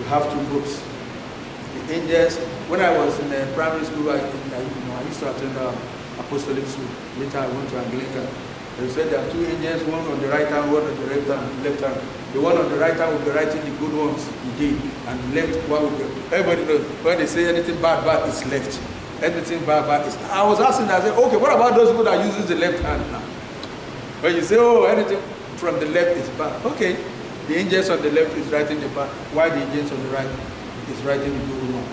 have two groups. The angels, when I was in primary school, I used to attend apostolic school. Later I went to Anglican. They said there are two angels, one on the right hand, one on the left hand. The one on the right hand will be writing the good ones he did, and the left one will be, everybody knows, when they say anything bad is left. Anything bad is, I was asking, I said, okay, what about those people that uses the left hand now? When you say, oh, anything from the left is bad. Okay, the angels on the left is writing the bad, while the angels on the right is writing the good one.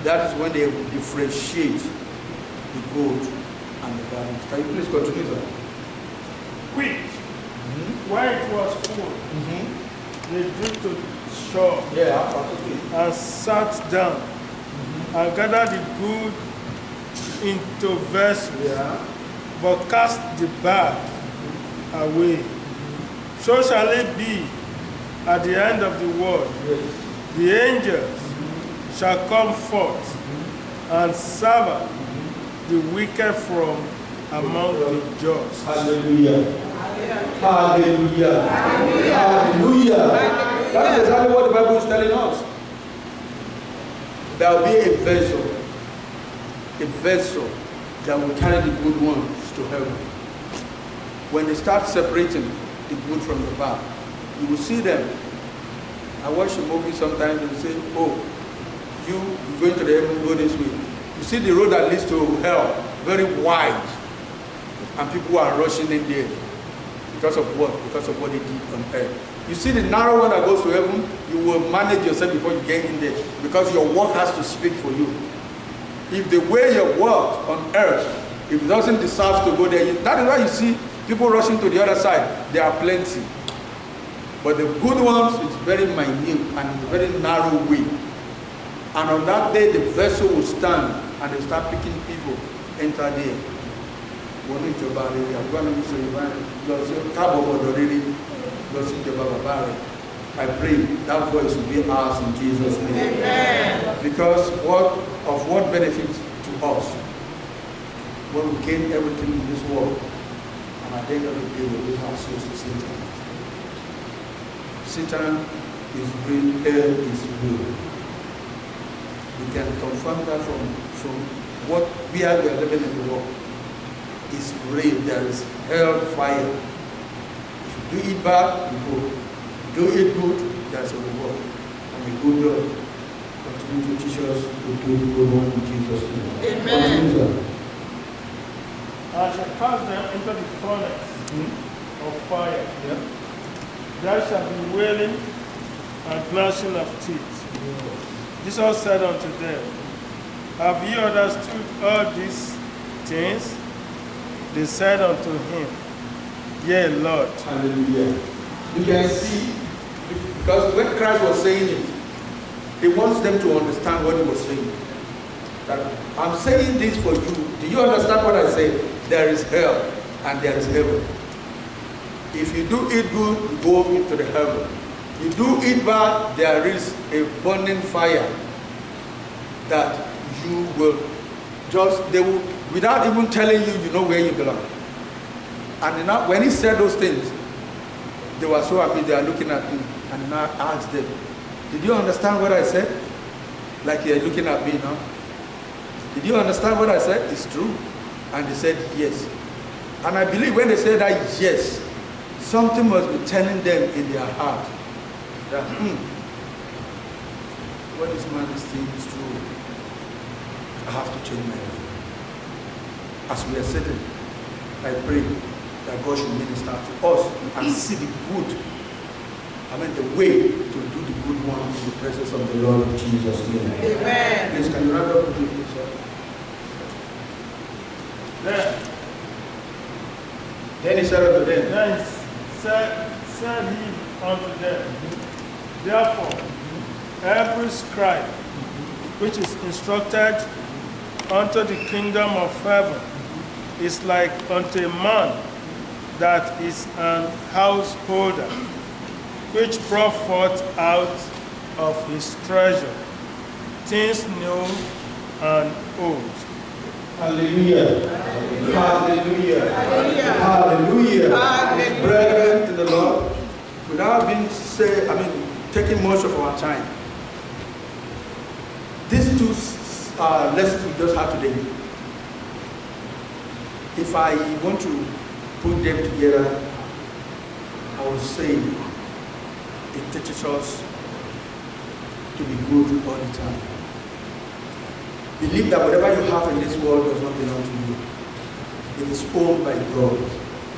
That is when they differentiate the good and the bad ones. Can you please continue that? Which, when it was full, they drew to the shore and sat down and gathered the good into vessels, but cast the bad away. So shall it be at the end of the world. The angels shall come forth and sever the wicked from among the just. Hallelujah. Hallelujah. Hallelujah. That is exactly what the Bible is telling us. There will be a vessel that will carry the good ones to heaven. When they start separating the good from the bad, you will see them. I watch a movie sometimes and say, oh, you're going to the heaven, go this way. You see the road that leads to hell, very wide, and people are rushing in there. Because of what? Because of what they did on earth. You see the narrow one that goes to heaven, you will manage yourself before you get in there, because your work has to speak for you. If the way you work on earth, if it doesn't deserve to go there, that is why you see people rushing to the other side. There are plenty. But the good ones is very minute and very narrow way. And on that day, the vessel will stand and they start picking people, enter there. I pray that voice will be ours in Jesus' name. Amen. Because of what benefits to us when we gain everything in this world, and at the end of the day we lose our souls to Satan. Satan is real, hell is real. We can confirm that from what we are living in the world. Is real. There is hell fire. If you do it bad, you go. If you do it good, that's a reward. And the good Lord continue to teach us to do the good one in Jesus' name. Amen. I shall cast them into the furnace of fire. Yeah. There shall be wailing and gnashing of teeth. Jesus said unto them, have ye understood all these things? They said unto him, yea, Lord. Hallelujah. You can see, because when Christ was saying it, he wants them to understand what he was saying. That I'm saying this for you. Do you understand what I say? There is hell and there is heaven. If you do it good, you go into the heaven. You do it bad, there is a burning fire that you will they will, without even telling you, you know where you belong. And now, when he said those things, they were so happy, they are looking at him. And now I asked them, did you understand what I said? Like you're looking at me now. Did you understand what I said? It's true. And they said, yes. And I believe when they say that, yes, something must be telling them in their heart that, what this man is saying is true. I have to change my life. As we are sitting, I pray that God should minister to us and see the good. I mean the way to do the good one in the presence of the Lord in Jesus' name. Amen. Please, can you round up with me, sir? Then he said unto them. Then said he unto them, therefore, every scribe which is instructed unto the kingdom of heaven is like unto a man that is an householder, which brought forth out of his treasure things new and old. Hallelujah. Hallelujah. Hallelujah. Hallelujah. Brethren in the Lord, without taking much of our time, two lessons we just had today, if I want to put them together, I would say it teaches us to be good all the time. Believe that whatever you have in this world does not belong to you. It is owned by God.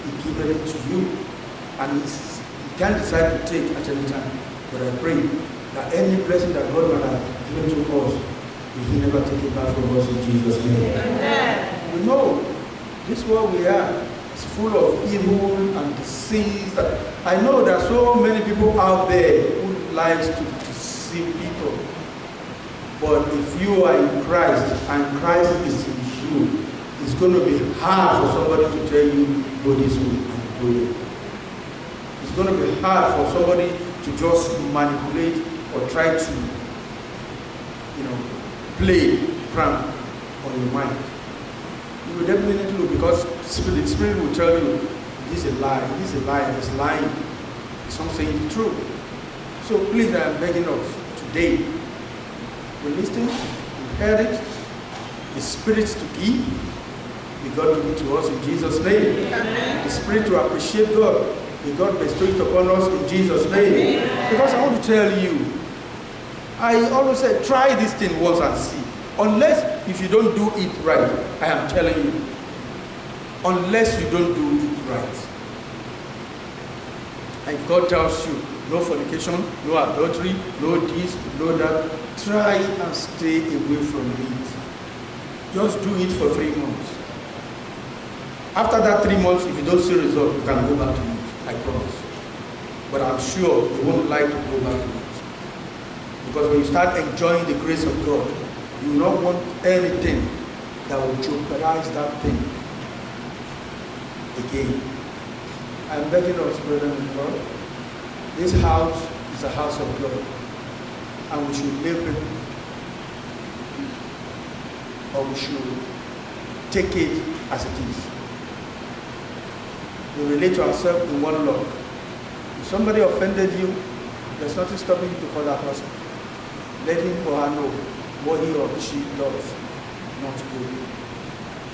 He given it to you, and He can decide to take at any time. But I pray that any blessing that God might have given to us, will He never take it back from us in Jesus' name. Amen. We know this world we are is full of evil and disease. I know there are so many people out there who likes to deceive people. But if you are in Christ and Christ is in you, it's going to be hard for somebody to tell you go this way and go there. It's going to be hard for somebody to just manipulate or try to, play prank on your mind. You will definitely do, because the Spirit will tell you this is a lie, this is a lie, it's lying. It's not saying the truth. So please, I am begging us today. We listened, we heard it, the Spirit to give, may God give it to us in Jesus' name. Amen. The Spirit to appreciate God, may God bestow it upon us in Jesus' name. Amen. Because I want to tell you, I always say, try this thing once and see. Unless if you don't do it right, I am telling you, unless you don't do it right. And God tells you, no fornication, no adultery, no this, no that, try and stay away from it. Just do it for 3 months. After that 3 months, if you don't see results, you can go back to it, I promise. But I'm sure you won't like to go back to it. Because when you start enjoying the grace of God, you will not want anything that will jeopardize that thing again. I'm begging us, brethren in God, this house is a house of God, and we should live it, or we should take it as it is. We relate to ourselves in one love. If somebody offended you, there's nothing stopping you to call that person. Let him or her know what he or she does not good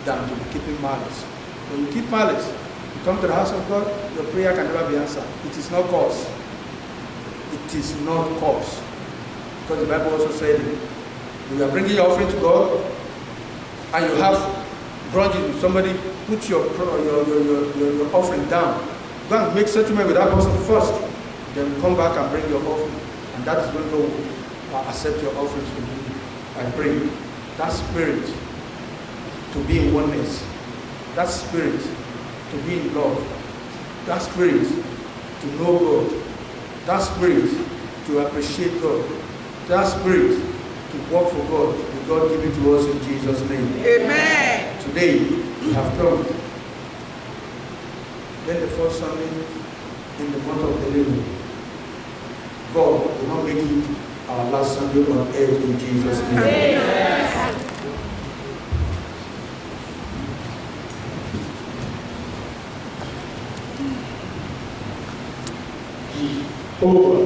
than to be keeping malice. When you keep malice, you come to the house of God, your prayer can never be answered. It is not cause. It is not cause. Because the Bible also said, you are bringing your offering to God, and you have grudges with somebody, put your offering down. Go and make settlement with that person first. Then come back and bring your offering. And that is when God will accept your offerings from you. I pray that spirit to be in oneness, that spirit to be in love, that spirit to know God, that spirit to appreciate God, that spirit to work for God, may God give it to us in Jesus' name. Amen. Today we have come. Then the first Sunday in the month of delivery. God will not make it our last Sunday on earth in Jesus' name. Amen. Oh.